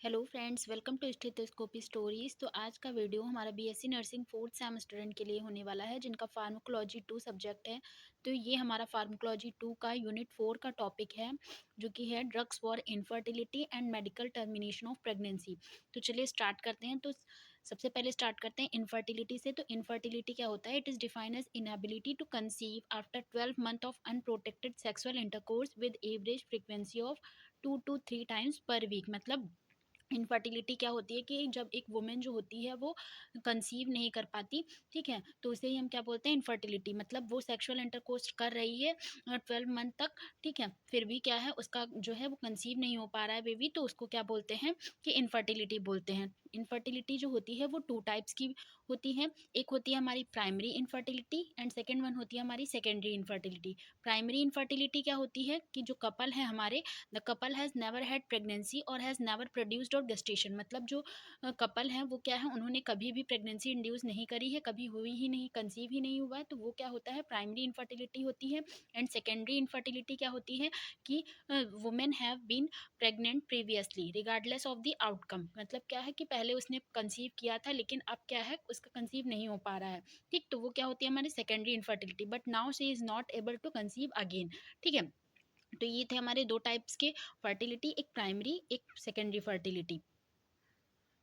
Hello friends, welcome to stethoscopy stories. तो आज का वीडियो हमारा BSc nursing fourth sem student के लिए होने वाला है, जिनका फार्माकोलॉजी 2 सब्जेक्ट है। तो ये हमारा फार्माकोलॉजी 2 का यूनिट 4 का टॉपिक है, जो कि है drugs for infertility and medical termination of pregnancy. तो चलिए स्टार्ट करते हैं। तो सबसे पहले स्टार्ट करते हैं इनफर्टिलिटी से। तो इनफर्टिलिटी क्या होता है? It is defined as inability to conceive after 12 month of unprotected sexual intercourse with average frequency of 2 to 3 times per week. मतलब इनफर्टिलिटी क्या होती है कि जब एक वुमेन जो होती है वो कंसीव नहीं कर पाती, ठीक है? तो उसे ही हम क्या बोलते हैं? इनफर्टिलिटी। मतलब वो सेक्सुअल इंटरकोर्स कर रही है 12 मंथ तक, ठीक है? फिर भी क्या है, उसका जो है वो कंसीव नहीं हो पा रहा है बेबी, तो उसको क्या बोलते हैं कि इनफर्टिलिटी बोलते हैं। इनफर्टिलिटी जो होती है वो 2 टाइप्स की होती है। एक होती है हमारी primary infertility and second one होती है हमारी सेकेंडरी इनफर्टिलिटी। प्राइमरी इनफर्टिलिटी क्या होती है कि जो कपल है हमारे, the couple has never had pregnancy और हैज़ नेवर प्रोड्यूस्ड और गेस्टेशन। मतलब जो कपल हैं वो क्या है, उन्होंने कभी भी प्रेगनेंसी इंड्यूस नहीं करी है, कभी हुई ही नहीं, कंसीव ही नहीं हुआ है, तो वो क्या होता है? प्राइमरी इनफर्टिलिटी होती है। एंड सेकेंडरी इनफर्टिलिटी क्या होती है कि women have been pregnant previously regardless of the outcome. मतलब क्या है कि पहले उसने कंसीव किया था, लेकिन अब क्या है, उसका कंसीव नहीं हो पा रहा है, ठीक? तो वो क्या होती है हमारी secondary infertility, but now she is not able to conceive again, ठीक है? तो ये थे हमारे 2 टाइप्स के फर्टिलिटी, एक प्राइमरी, एक सेकेंडरी फर्टिलिटी।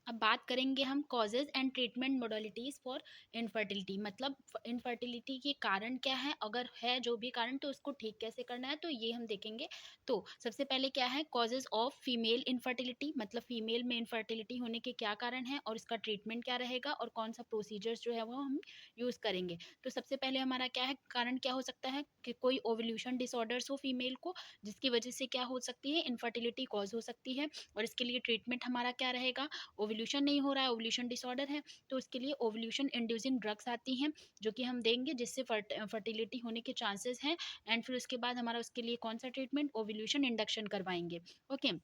अब बात करेंगे हम causes and treatment modalities for infertility. मतलब इनफर्टिलिटी के कारण क्या है, अगर है जो भी कारण, तो उसको ठीक कैसे करना है, तो ये हम देखेंगे। तो सबसे पहले क्या है, कॉजेज ऑफ फीमेल इनफर्टिलिटी। मतलब फीमेल में इनफर्टिलिटी होने के क्या कारण है और इसका ट्रीटमेंट क्या रहेगा और कौन सा प्रोसीजर्स जो है वो हम यूज़ करेंगे। तो सबसे पहले हमारा क्या है, कारण क्या हो सकता है कि कोई ओव्यूलेशन डिसऑर्डर्स हो फीमेल को, जिसकी वजह से क्या हो सकती है, इनफर्टिलिटी कॉज हो सकती है। और इसके लिए ट्रीटमेंट हमारा क्या रहेगा? ओव्यूलेशन नहीं हो रहा है, ओव्यूलेशन डिसऑर्डर है, तो उसके लिए ओव्यूलेशन इंड्यूसिंग ड्रग्स आती हैं, जो कि हम देंगे, जिससे फर्टिलिटी होने के चांसेस हैं। एंड फिर उसके बाद हमारा उसके लिए कौन सा ट्रीटमेंट, ओव्यूलेशन इंडक्शन करवाएंगे। ओके।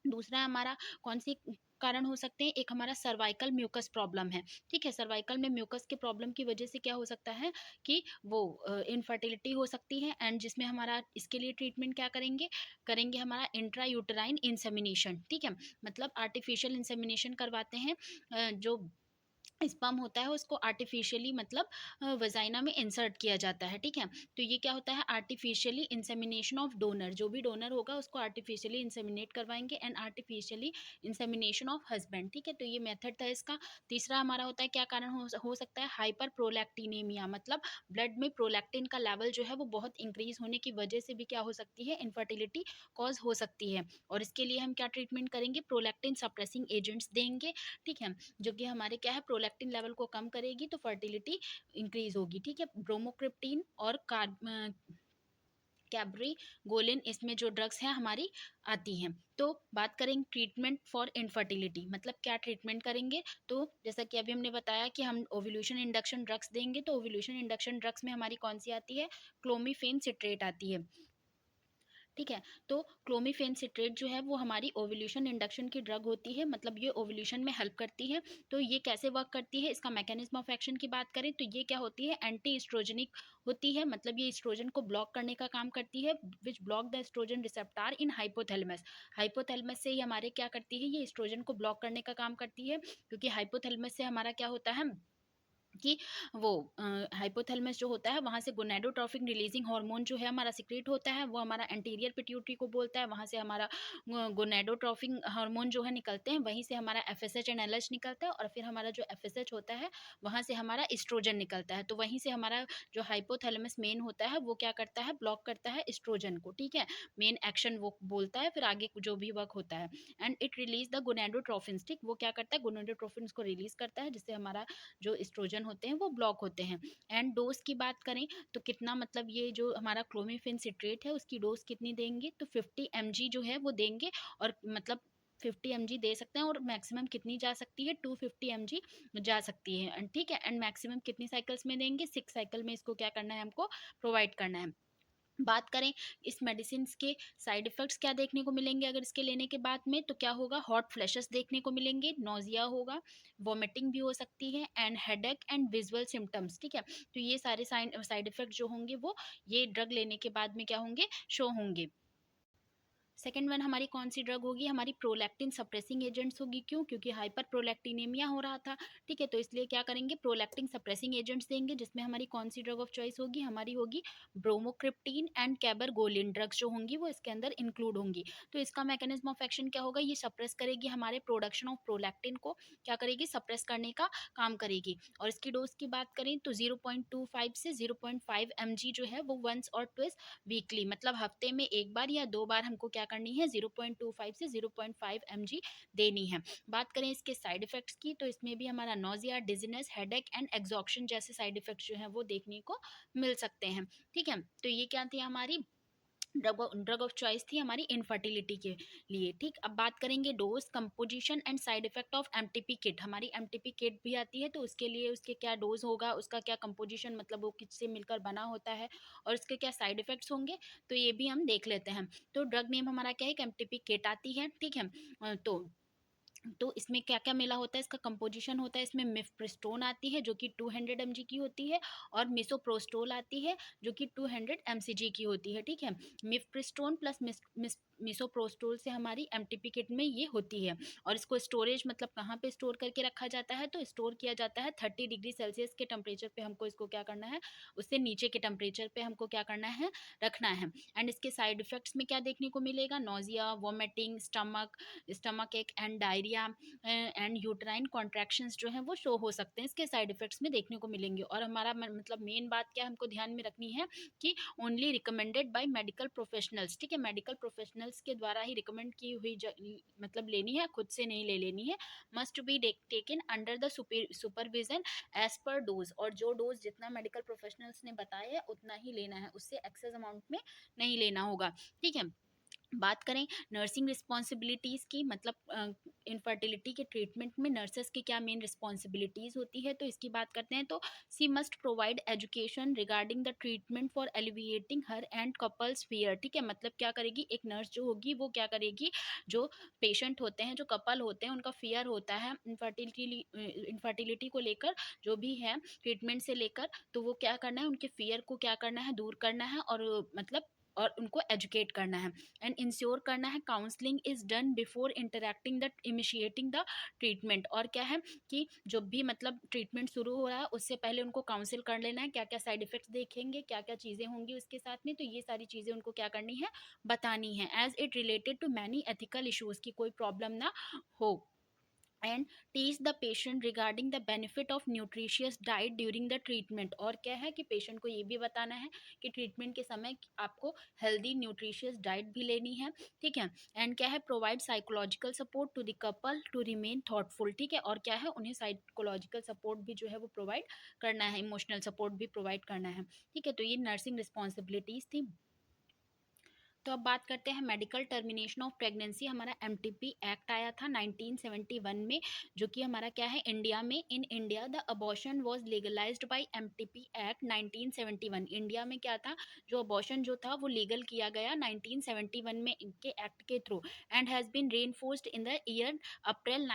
दूसरा हमारा कौन सी कारण हो सकते हैं, एक हमारा सर्वाइकल म्यूकस प्रॉब्लम है, ठीक है? सर्वाइकल में म्यूकस के प्रॉब्लम की वजह से क्या हो सकता है कि वो इनफर्टिलिटी हो सकती है। एंड जिसमें हमारा इसके लिए ट्रीटमेंट क्या करेंगे, करेंगे हमारा इंट्रा यूटेराइन इंसेमिनेशन, ठीक है? मतलब आर्टिफिशियल इंसेमिनेशन करवाते हैं। जो स्पर्म होता है उसको आर्टिफिशियली, मतलब वजाइना में इंसर्ट किया जाता है, ठीक है? तो ये क्या होता है, आर्टिफिशियली इंसेमिनेशन ऑफ डोनर। जो भी डोनर होगा उसको आर्टिफिशियली इंसेमिनेट करवाएंगे and artificially insemination of husband, ठीक है? तो ये मेथड था इसका। तीसरा हमारा होता है, क्या कारण हो सकता है, हाइपर प्रोलैक्टिनेमिया। मतलब ब्लड में प्रोलैक्टिन का लेवल जो है वो बहुत इंक्रीज होने की वजह से भी क्या हो सकती है, इनफर्टिलिटी कॉज हो सकती है। और इसके लिए हम क्या ट्रीटमेंट करेंगे, प्रोलैक्टिन सप्रेसिंग एजेंट्स देंगे, ठीक है? जो कि हमारे क्या है, प्रोलैक्टिन लेवल को कम करेगी, तो फर्टिलिटी इंक्रीज होगी, ठीक है? ब्रोमोक्रिप्टीन और कैब्री गोलिन, इसमें जो ड्रग्स हैं हमारी आती हैं। तो बात करें ट्रीटमेंट फॉर इनफर्टिलिटी, मतलब क्या ट्रीटमेंट करेंगे। तो जैसा कि अभी हमने बताया कि हम ओव्यूलेशन इंडक्शन ड्रग्स देंगे, तो ओव्यूलेशन इंडक्शन ड्रग्स में हमारी कौन सी आती है, क्लोमिफेन सिट्रेट आती है, ठीक है? तो क्लोमिफेन सिट्रेट जो है वो हमारी ओव्यूलेशन इंडक्शन की ड्रग होती है। मतलब ये ओव्यूलेशन में हेल्प करती है। तो ये कैसे वर्क करती है, इसका मैकेनिज्म ऑफ एक्शन की बात करें तो ये क्या होती है, एंटी एस्ट्रोजेनिक होती है। मतलब ये एस्ट्रोजन को ब्लॉक करने का काम करती है, which block the estrogen receptor in hypothalamus. Hypothalamus से ही हमारे क्या करती है, ये एस्ट्रोजन को ब्लॉक करने का काम करती है, क्योंकि हाइपोथैलेमस से हमारा क्या होता है कि वो हाइपोथैलेमस जो होता है वहाँ से गोनाडोट्रोपिन रिलीजिंग हार्मोन जो है हमारा सिक्रेट होता है, वो हमारा एंटीरियर पिट्यूटरी को बोलता है, वहाँ से हमारा गोनाडोट्रोपिन हार्मोन जो है निकलते हैं, वहीं से हमारा एफएसएच एंड एलएच निकलता है, और फिर हमारा जो एफएसएच होता है वहाँ से हमारा एस्ट्रोजन निकलता है। तो वहीं से हमारा जो हाइपोथैलेमस मेन होता है वो क्या करता है, ब्लॉक करता है एस्ट्रोजन को, ठीक है? मेन एक्शन वो बोलता है, फिर आगे जो भी वर्क होता है। And it release the gonadotropins, ठीक? वो क्या करता है, गोनाडोट्रोपिन्स को रिलीज करता है, जिससे हमारा जो एस्ट्रोजन होते हैं वो ब्लॉक होते हैं। एंड डोज की बात करें तो कितना, मतलब ये जो हमारा क्लोमिफेन सिट्रेट है उसकी डोज कितनी देंगे, तो 50 mg जो है वो देंगे। और मतलब 50 mg दे सकते हैं, और मैक्सिमम कितनी जा सकती है, 250 mg जा सकती है, ठीक है? एंड मैक्सिमम कितनी साइकिल्स में देंगे, 6 साइकिल में इसको क्या करना है, हमको प्रोवाइड करना है। बात करें इस मेडिसिन के साइड इफ़ेक्ट्स क्या देखने को मिलेंगे अगर इसके लेने के बाद में, तो क्या होगा, हॉट फ्लैशेस देखने को मिलेंगे, नोज़िया होगा, वॉमिटिंग भी हो सकती है, and headache and visual symptoms, ठीक है? तो ये सारे साइड इफ़ेक्ट जो होंगे वो ये ड्रग लेने के बाद में क्या होंगे, शो होंगे। सेकंड वन हमारी कौन सी ड्रग होगी, हमारी प्रोलैक्टिन सप्रेसिंग एजेंट्स होगी। क्यों? क्योंकि हाइपर प्रोलैक्टिनेमिया हो रहा था, ठीक है, तो इसलिए क्या करेंगे, प्रोलैक्टिन सप्रेसिंग एजेंट्स देंगे, जिसमें हमारी कौन सी ड्रग ऑफ चॉइस होगी, हमारी होगी ब्रोमोक्रिप्टीन एंड कैबरगोलिन ड्रग्स जो होंगी वो इसके अंदर इंक्लूड होंगी। तो इसका मैकेनिज्म ऑफ एक्शन क्या होगा, ये सप्रेस करेगी हमारे प्रोडक्शन ऑफ प्रोलैक्टिन को, क्या करेगी, सप्रेस करने का काम करेगी। और इसकी डोज की बात करें तो 0.25 से 0.5 mg जो है वो वंस और ट्विस वीकली, मतलब हफ्ते में एक बार या दो बार हमको क्या करनी है, 0.25 से 0.5 mg देनी है। बात करें इसके साइड इफेक्ट्स की, तो इसमें भी हमारा nausea, dizziness, headache and exhaustion जैसे साइड इफेक्ट्स जो है वो देखने को मिल सकते हैं। ठीक है, तो ये क्या थी, हमारी ड्रग ऑफ चॉइस थी हमारी इनफर्टिलिटी के लिए। ठीक, अब बात करेंगे dose, composition and side effect of MTP kit. हमारी एमटीपी किट भी आती है, तो उसके लिए उसके क्या डोज होगा, उसका क्या कंपोजिशन, मतलब वो किससे मिलकर बना होता है, और उसके क्या साइड इफेक्ट्स होंगे, तो ये भी हम देख लेते हैं। तो ड्रग नेम हमारा क्या है, एमटीपी किट आती है। ठीक है, तो इसमें क्या-क्या मिला होता है, इसका कंपोजिशन होता है, इसमें मिफप्रिस्टोन आती है जो कि 200 mg की होती है, और मिसोप्रोस्टोल आती है जो कि 200 mcg की होती है। ठीक है, मिफप्रिस्टोन प्लस मिसोप्रोस्टोल से हमारी एमटीपी किट में ये होती है। और इसको स्टोरेज मतलब कहाँ पे स्टोर करके रखा जाता है, तो स्टोर किया जाता है 30 डिग्री सेल्सियस के टेम्परेचर पे, हमको इसको क्या करना है, उससे नीचे के टेम्परेचर पे हमको क्या करना है, रखना है। एंड इसके साइड इफेक्ट्स में क्या देखने को मिलेगा, नोजिया, वोमिटिंग, स्टमक एक and diarrhoea and uterine contractions जो हैं वो शो हो सकते हैं, इसके साइड इफेक्ट्स में देखने को मिलेंगे। और हमारा मतलब मेन बात क्या हमको ध्यान में रखनी है कि only recommended by medical professionals. ठीक है, मेडिकल प्रोफेशनल्स के द्वारा ही रिकमेंड की हुई मतलब लेनी है, खुद से नहीं ले लेनी है। Must be taken under the supervision as per dose, और जो डोज जितना मेडिकल प्रोफेशनल्स ने बताया है उतना ही लेना है, उससे एक्सेस अमाउंट में नहीं लेना होगा। ठीक है, बात करें नर्सिंग रिस्पॉन्सिबिलिटीज़ की, मतलब इनफर्टिलिटी के ट्रीटमेंट में नर्सेस की क्या मेन रिस्पॉन्सिबिलिटीज़ होती है, तो इसकी बात करते हैं। तो she must provide education regarding the treatment for alleviating her and couples fear. ठीक है, मतलब क्या करेगी, एक नर्स जो होगी वो क्या करेगी, जो पेशेंट होते हैं, जो कपल होते हैं, उनका फियर होता है इनफर्टिलिटी को लेकर, जो भी है ट्रीटमेंट से लेकर, तो वो क्या करना है, उनके फियर को क्या करना है, दूर करना है, और मतलब और उनको एजुकेट करना है। एंड इंश्योर करना है counselling is done before interacting the initiating the treatment. और क्या है कि जब भी मतलब ट्रीटमेंट शुरू हो रहा है उससे पहले उनको काउंसिल कर लेना है, क्या क्या साइड इफेक्ट्स देखेंगे, क्या क्या चीज़ें होंगी उसके साथ में, तो ये सारी चीज़ें उनको क्या करनी है, बतानी है, as it related to many ethical issues, की कोई प्रॉब्लम ना हो। And teach the patient regarding the benefit of nutritious diet during the treatment. और क्या है कि पेशेंट को ये भी बताना है कि ट्रीटमेंट के समय आपको हेल्दी न्यूट्रिशियस डाइट भी लेनी है। ठीक है, एंड क्या है, provide psychological support to the couple to remain thoughtful. ठीक है, और क्या है, उन्हें साइकोलॉजिकल सपोर्ट भी जो है वो प्रोवाइड करना है, इमोशनल सपोर्ट भी प्रोवाइड करना है। ठीक है, तो ये नर्सिंग रिस्पॉन्सिबिलिटीज़ थी। तो अब बात करते हैं मेडिकल टर्मिनेशन ऑफ प्रेगनेंसी। हमारा एमटीपी एक्ट आया था 1971 में, जो कि हमारा क्या है, इंडिया में, in India the abortion was legalised by MTP act 1971। India में क्या था, जो अबॉर्शन जो था वो लीगल किया गया 1971 में इनके एक्ट के through, and has been reinforced in the year April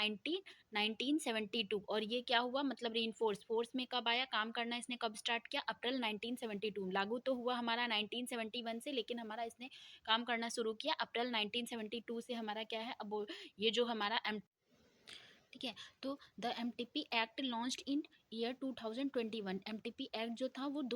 1972। और ये क्या हुआ, मतलब रेनफोर्स, फोर्स में कब आया, काम करना इसने कब स्टार्ट किया, अप्रैल 1972। लागू तो हुआ हमारा 1971 से, लेकिन हमारा इसने काम करना शुरू किया अप्रैल 1972 से। हमारा क्या है, अब ये जो हमारा ठीक है, तो the MTP act launched in year 2021। MTP act जो था वो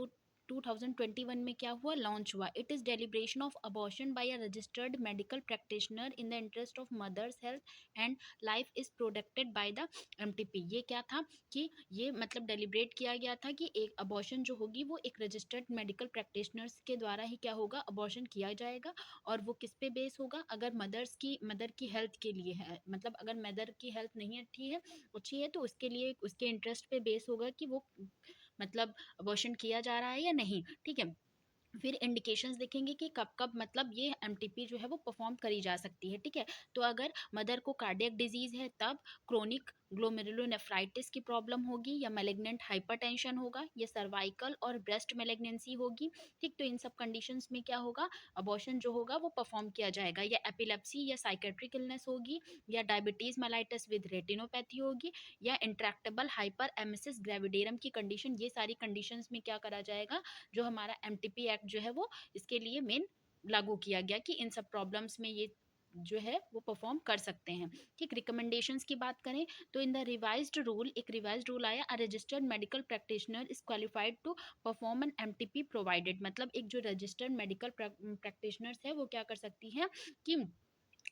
2021 में क्या हुआ, लॉन्च हुआ। It is deliberation of abortion by a registered medical practitioner in the interest of mother's health and life is protected by the MTP. ये क्या था कि ये मतलब डेलिब्रेट किया गया था कि एक अबॉर्शन जो होगी वो एक रजिस्टर्ड मेडिकल प्रैक्टिशनर्स के द्वारा ही क्या होगा, अबॉर्शन किया जाएगा। और वो किस पे बेस होगा, अगर मदर की हेल्थ के लिए है, मतलब अगर मदर की हेल्थ नहीं अच्छी है तो उसके लिए उसके इंटरेस्ट पे बेस होगा कि वो मतलब अबॉर्शन किया जा रहा है या नहीं। ठीक है, फिर इंडिकेशंस देखेंगे कि कब कब मतलब ये एमटीपी जो है वो परफॉर्म करी जा सकती है। ठीक है, तो अगर मदर को कार्डियक डिजीज है तब, क्रोनिक ग्लोमेरुलोनेफ्राइटिस की प्रॉब्लम होगी, या मैलिग्नेंट हाइपरटेंशन होगा, या सर्वाइकल और ब्रेस्ट मैलिग्नेंसी होगी। ठीक, तो इन सब कंडीशंस में क्या होगा, अबॉर्शन जो होगा वो परफॉर्म किया जाएगा। या एपिलेप्सी या साइकेट्रिक इलनेस होगी, या डायबिटीज मेलाइटस विद रेटिनोपैथी होगी, या इंट्रैक्टेबल हाइपर एमिसिस ग्रेविडेरम की कंडीशन। ये सारी कंडीशंस में क्या करा जाएगा, जो हमारा एमटीपी एक्ट जो है वो इसके लिए मेन लागू किया गया कि इन सब प्रॉब्लम्स में ये जो है वो परफॉर्म कर सकते हैं। ठीक, रिकमेंडेशंस की बात करें तो इन द रिवाइज्ड रूल, एक रिवाइज्ड रूल आया, a registered medical practitioner is qualified to perform an MTP provided, मतलब एक जो रजिस्टर्ड मेडिकल प्रैक्टिशनर्स है वो क्या कर सकती है कि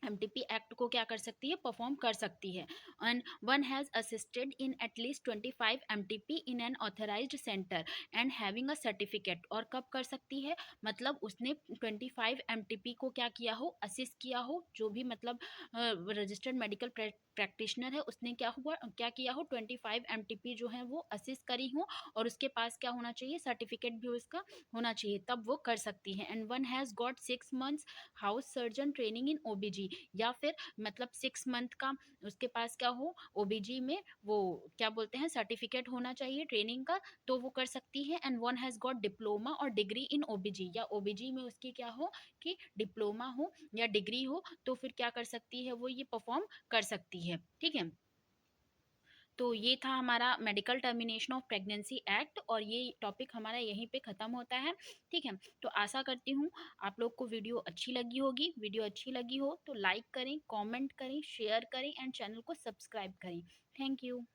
एमटीपी एक्ट को क्या कर सकती है, परफॉर्म कर सकती है। And one has assisted in at least 25 MTP in an authorised centre and having a certificate, और कब कर सकती है, मतलब उसने 25 एमटीपी को क्या किया हो, असिस्ट किया हो, जो भी मतलब रजिस्टर्ड मेडिकल प्रैक्टिशनर है उसने क्या हुआ, क्या किया हो, 25 एमटीपी जो है वो असिस्ट करी हो, और उसके पास क्या होना चाहिए, सर्टिफिकेट भी उसका होना चाहिए, तब वो कर सकती है। And one has got 6 months house surgeon training in ओबीजी, या फिर मतलब 6 मंथ का उसके पास क्या हो, ओबीजी में वो क्या बोलते हैं, सर्टिफिकेट होना चाहिए ट्रेनिंग का, तो वो कर सकती है। And one has got diploma और डिग्री इन ओबीजी, या ओबीजी में उसकी क्या हो कि डिप्लोमा हो या डिग्री हो, तो फिर क्या कर सकती है, वो ये परफॉर्म कर सकती है। ठीक है, तो ये था हमारा medical termination of pregnancy act, और ये टॉपिक हमारा यहीं पे ख़त्म होता है। ठीक है, तो आशा करती हूँ आप लोग को वीडियो अच्छी लगी होगी। वीडियो अच्छी लगी हो तो लाइक करें, कमेंट करें, शेयर करें एंड चैनल को सब्सक्राइब करें। Thank you.